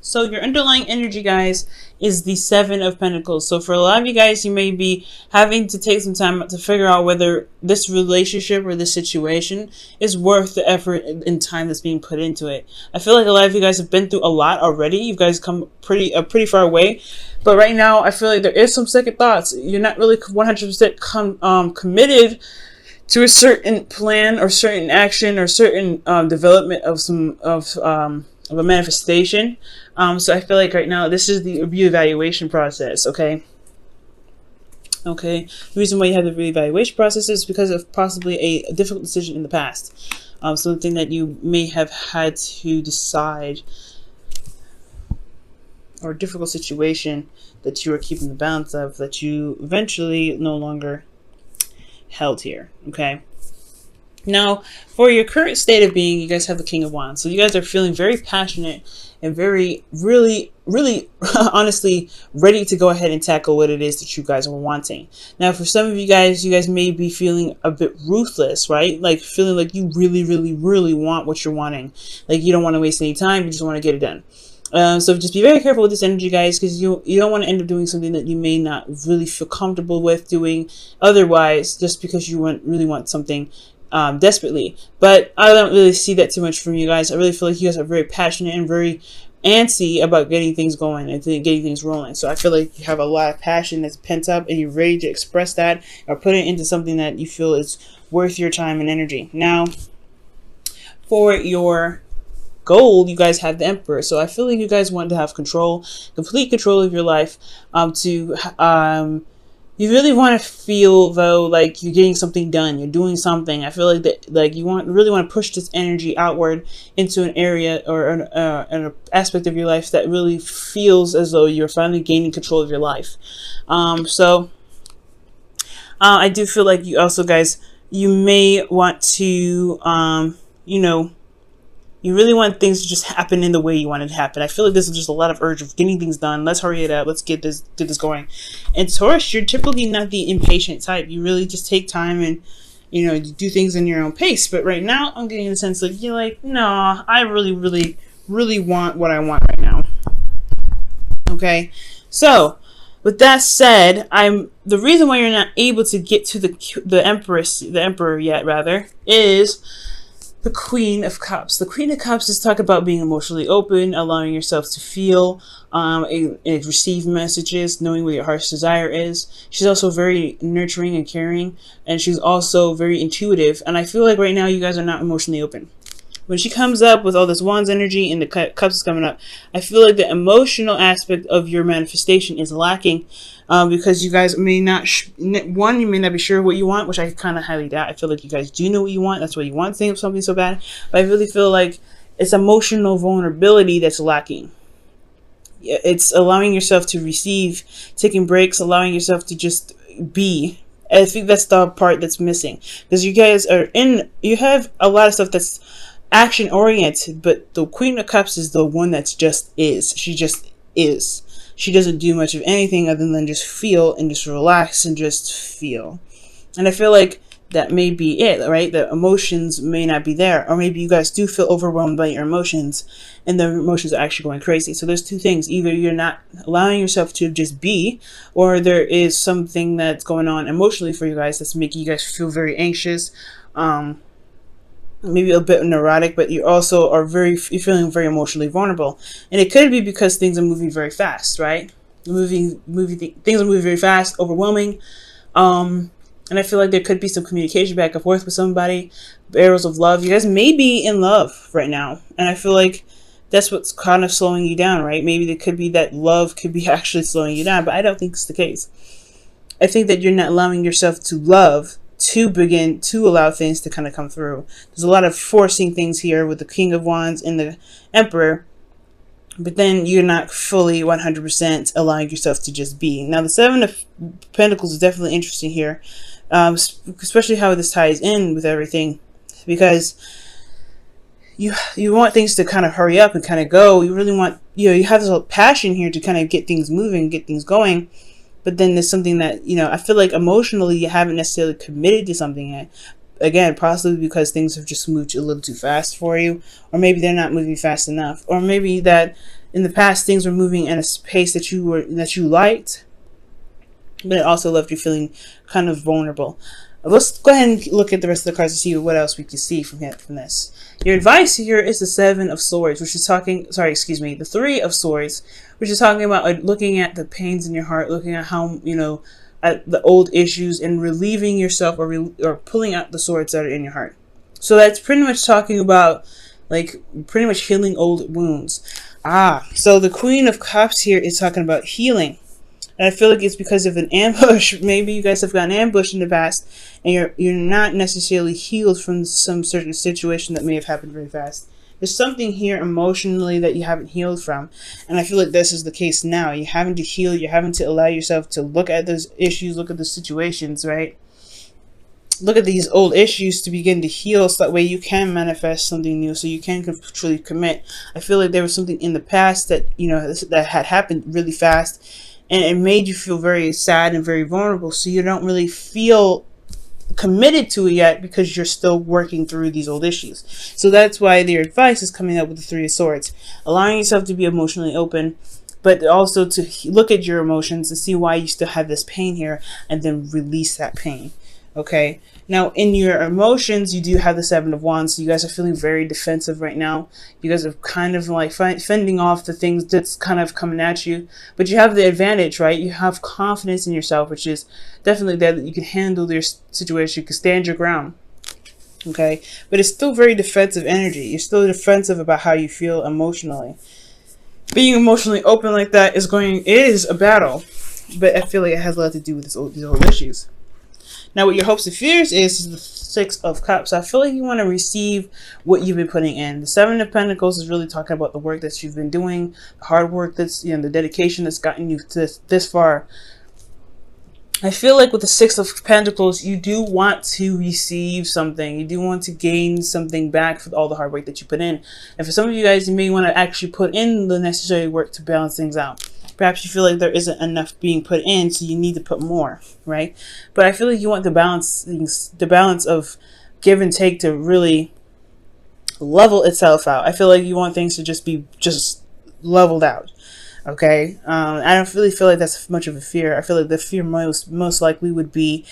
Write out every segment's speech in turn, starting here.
So your underlying energy, guys, is the Seven of Pentacles. So for a lot of you guys, you may be having to take some time to figure out whether this relationship or this situation is worth the effort and time that's being put into it. I feel like a lot of you guys have been through a lot already. You guys come pretty far away. But right now, I feel like there is some second thoughts. You're not really 100% committed to a certain plan or certain action or certain development of a manifestation. So I feel like right now this is the reevaluation process. Okay. The reason why you have the reevaluation process is because of possibly a difficult decision in the past, something that you may have had to decide, or a difficult situation that you are keeping the balance of, that you eventually no longer held here. Okay. Now, for your current state of being, you guys have the King of Wands. So you guys are feeling very passionate and really, honestly, ready to go ahead and tackle what it is that you guys are wanting. Now, for some of you guys may be feeling a bit ruthless, right? Like feeling like you really want what you're wanting. Like you don't want to waste any time. You just want to get it done. So just be very careful with this energy, guys, because you don't want to end up doing something that you may not really feel comfortable with doing otherwise, just because you really want something desperately. But I don't really see that too much from you guys. I really feel like you guys are very passionate and very antsy about getting things going and getting things rolling. So I feel like you have a lot of passion that's pent up and you're ready to express that or put it into something that you feel is worth your time and energy. Now, for your gold, you guys have the Emperor. So I feel like you guys want to have control, complete control of your life. You really want to feel though like you're getting something done, you're doing something. I feel like that, like you really want to push this energy outward into an area or an aspect of your life that really feels as though you're finally gaining control of your life. I do feel like you also, guys, you may want to you really want things to just happen in the way you want it to happen. I feel like this is just a lot of urge of getting things done. Let's hurry it up. Let's get this going. And Taurus, you're typically not the impatient type. You really just take time and, you do things in your own pace. But right now, I'm getting the sense like you're like, no, I really want what I want right now. Okay. So with that said, the reason why you're not able to get to the Emperor yet, rather, is the Queen of Cups. The Queen of Cups is talk about being emotionally open, allowing yourself to feel, receive messages, knowing what your heart's desire is. She's also very nurturing and caring, and she's also very intuitive. And I feel like right now you guys are not emotionally open. When she comes up with all this Wands energy and the Cups is coming up, I feel like the emotional aspect of your manifestation is lacking, because you guys may not, you may not be sure what you want, which I kind of highly doubt. I feel like you guys do know what you want. That's why you want something so bad. But I really feel like it's emotional vulnerability that's lacking. It's allowing yourself to receive, taking breaks, allowing yourself to just be. I think that's the part that's missing, because you guys you have a lot of stuff that's action oriented, but the Queen of Cups is the one that's just is. She just is. She doesn't do much of anything other than just feel and just relax and just feel. And I feel like that may be it, right? The emotions may not be there, or maybe you guys do feel overwhelmed by your emotions and the emotions are actually going crazy. So there's two things: either you're not allowing yourself to just be, or there is something that's going on emotionally for you guys that's making you guys feel very anxious, maybe a bit neurotic, but you also are you're feeling very emotionally vulnerable. And it could be because things are moving very fast, right? Things are moving very fast, overwhelming. And I feel like there could be some communication back and forth with somebody, arrows of love. You guys may be in love right now, and I feel like that's what's kind of slowing you down, right? Maybe there could be that love could be actually slowing you down, but I don't think it's the case. I think that you're not allowing yourself to love, to begin to allow things to kind of come through. There's a lot of forcing things here with the King of Wands and the Emperor, but then you're not fully 100% allowing yourself to just be. Now, the Seven of Pentacles is definitely interesting here, especially how this ties in with everything, because you want things to kind of hurry up and kind of go. You really want, you have this passion here to kind of get things moving, get things going. But then there's something that, I feel like emotionally you haven't necessarily committed to something yet. Again, possibly because things have just moved a little too fast for you. Or maybe they're not moving fast enough. Or maybe that in the past things were moving at a pace that you liked, but it also left you feeling kind of vulnerable. Let's go ahead and look at the rest of the cards to see what else we can see from this. Your advice here is the Seven of Swords, which is the Three of Swords, which is talking about looking at the pains in your heart, looking at how, at the old issues and relieving yourself or pulling out the swords that are in your heart. So that's pretty much talking about, like, pretty much healing old wounds. So the Queen of Cups here is talking about healing. And I feel like it's because of an ambush. Maybe you guys have gotten ambushed in the past, and you're not necessarily healed from some certain situation that may have happened very fast. There's something here emotionally that you haven't healed from, and I feel like this is the case now. You're having to heal. You're having to allow yourself to look at those issues, look at the situations, right? Look at these old issues to begin to heal, so that way you can manifest something new, so you can truly commit. I feel like there was something in the past that that had happened really fast, and it made you feel very sad and very vulnerable, so you don't really feel committed to it yet because you're still working through these old issues. So that's why their advice is coming up with the Three of Swords, allowing yourself to be emotionally open, but also to look at your emotions and see why you still have this pain here, and then release that pain. Okay, now in your emotions, you do have the Seven of Wands, so you guys are feeling very defensive right now. You guys are kind of like fending off the things that's kind of coming at you, but you have the advantage, right? You have confidence in yourself, which is definitely there, that you can handle your situation, you can stand your ground. Okay, but it's still very defensive energy. You're still defensive about how you feel emotionally. Being emotionally open like that is a battle, but I feel like it has a lot to do with these old issues. Now, what your hopes and fears is the Six of Cups. I feel like you want to receive what you've been putting in. The Seven of Pentacles is really talking about the work that you've been doing, the hard work that's, the dedication that's gotten you to this far. I feel like with the Six of Pentacles, you do want to receive something. You do want to gain something back for all the hard work that you put in. And for some of you guys, you may want to actually put in the necessary work to balance things out. Perhaps you feel like there isn't enough being put in, so you need to put more, right? But I feel like you want the balance of give and take to really level itself out. I feel like you want things to just be leveled out. Okay, I don't really feel like that's much of a fear. I feel like the fear most likely would be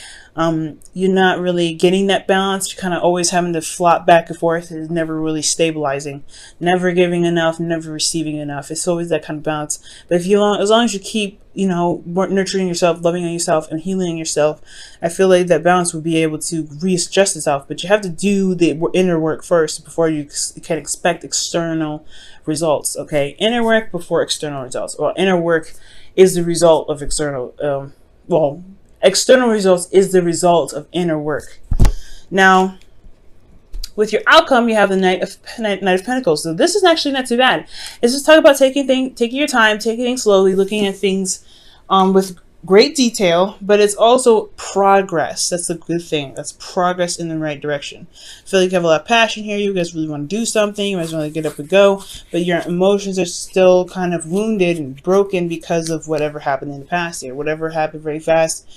you're not really getting that balance. You're kind of always having to flop back and forth. It's never really stabilizing, never giving enough, never receiving enough. It's always that kind of balance. But as long as you keep nurturing yourself, loving on yourself, and healing yourself, I feel like that balance will be able to readjust itself. But you have to do the inner work first before you can expect external results. Okay, inner work before external results. Well, inner work is the result of external. External results is the result of inner work. Now, with your outcome, you have the Knight of Pentacles. So this is actually not too bad. It's just talking about taking your time, taking things slowly, looking at things with great detail, but it's also progress. That's the good thing. That's progress in the right direction. I feel like you have a lot of passion here. You guys really want to do something. You guys want to get up and go, but your emotions are still kind of wounded and broken because of whatever happened in the past here. Whatever happened very fast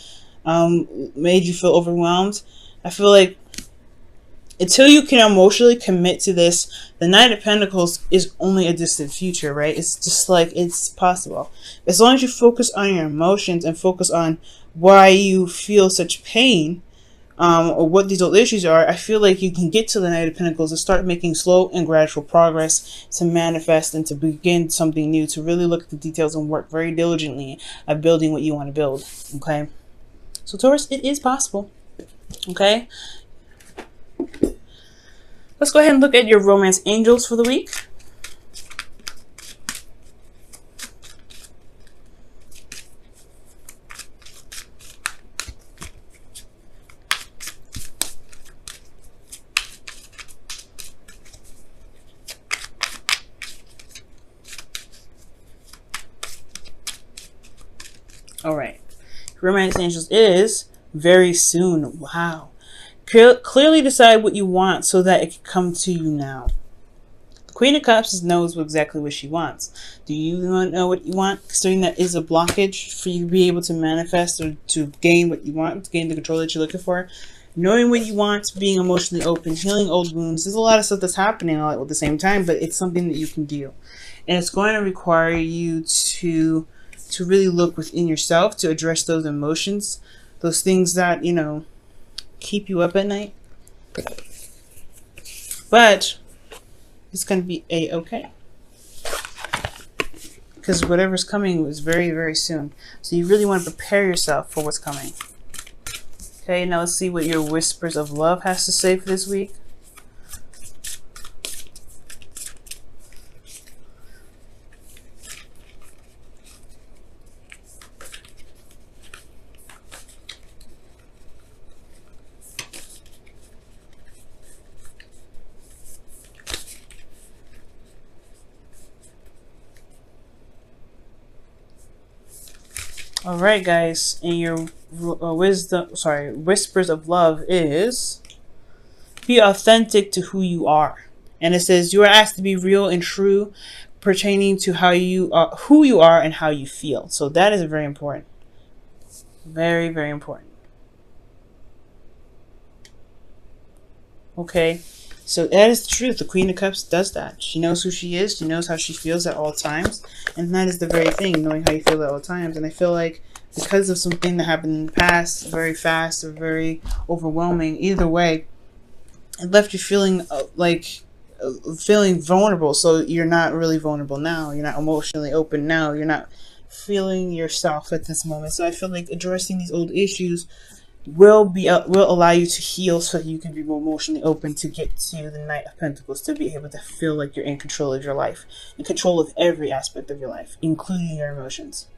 made you feel overwhelmed. I feel like until you can emotionally commit to this, the Knight of Pentacles is only a distant future, right? It's just like it's possible. As long as you focus on your emotions and focus on why you feel such pain, or what these old issues are, I feel like you can get to the Knight of Pentacles and start making slow and gradual progress to manifest and to begin something new, to really look at the details and work very diligently at building what you want to build, okay? So Taurus, it is possible, okay? Let's go ahead and look at your romance angels for the week. All right. Romance angels is very soon. Wow. Clearly decide what you want so that it can come to you now. The Queen of Cups knows exactly what she wants. Do you know what you want? Considering that is a blockage for you to be able to manifest or to gain what you want, to gain the control that you're looking for. Knowing what you want, being emotionally open, healing old wounds. There's a lot of stuff that's happening all at the same time, but it's something that you can do. and it's going to require you to really look within yourself to address those emotions, those things that, you know, keep you up at night. But it's going to be a-okay, because whatever's coming is very, very soon. So you really want to prepare yourself for what's coming. Okay, now let's see what your whispers of love has to say for this week. All right, guys, and your whispers of love is be authentic to who you are. And it says you are asked to be real and true pertaining to how you are, who you are and how you feel. So that is very important. Very, very important. Okay, so that is the truth. The Queen of Cups does that. She knows who she is. She knows how she feels at all times. And that is the very thing, knowing how you feel at all times. And I feel like because of something that happened in the past, very fast or very overwhelming, either way, it left you feeling feeling vulnerable. So you're not really vulnerable now. You're not emotionally open now. You're not feeling yourself at this moment. So I feel like addressing these old issues will allow you to heal, so that you can be more emotionally open to get to the Knight of Pentacles, to be able to feel like you're in control of your life, in control of every aspect of your life, including your emotions.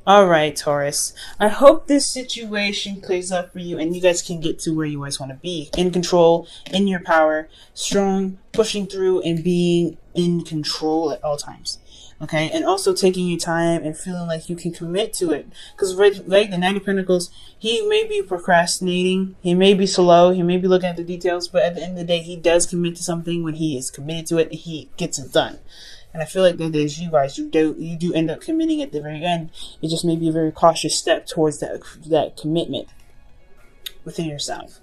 All right, Taurus, I hope this situation clears up for you and you guys can get to where you guys want to be, in control, in your power, strong, pushing through, and being in control at all times. Okay, and also taking your time and feeling like you can commit to it. Because like the Knight of Pentacles, he may be procrastinating, he may be slow, he may be looking at the details, but at the end of the day, he does commit to something. When he is committed to it, he gets it done. And I feel like that is you guys. You do end up committing at the very end. It just may be a very cautious step towards that commitment within yourself.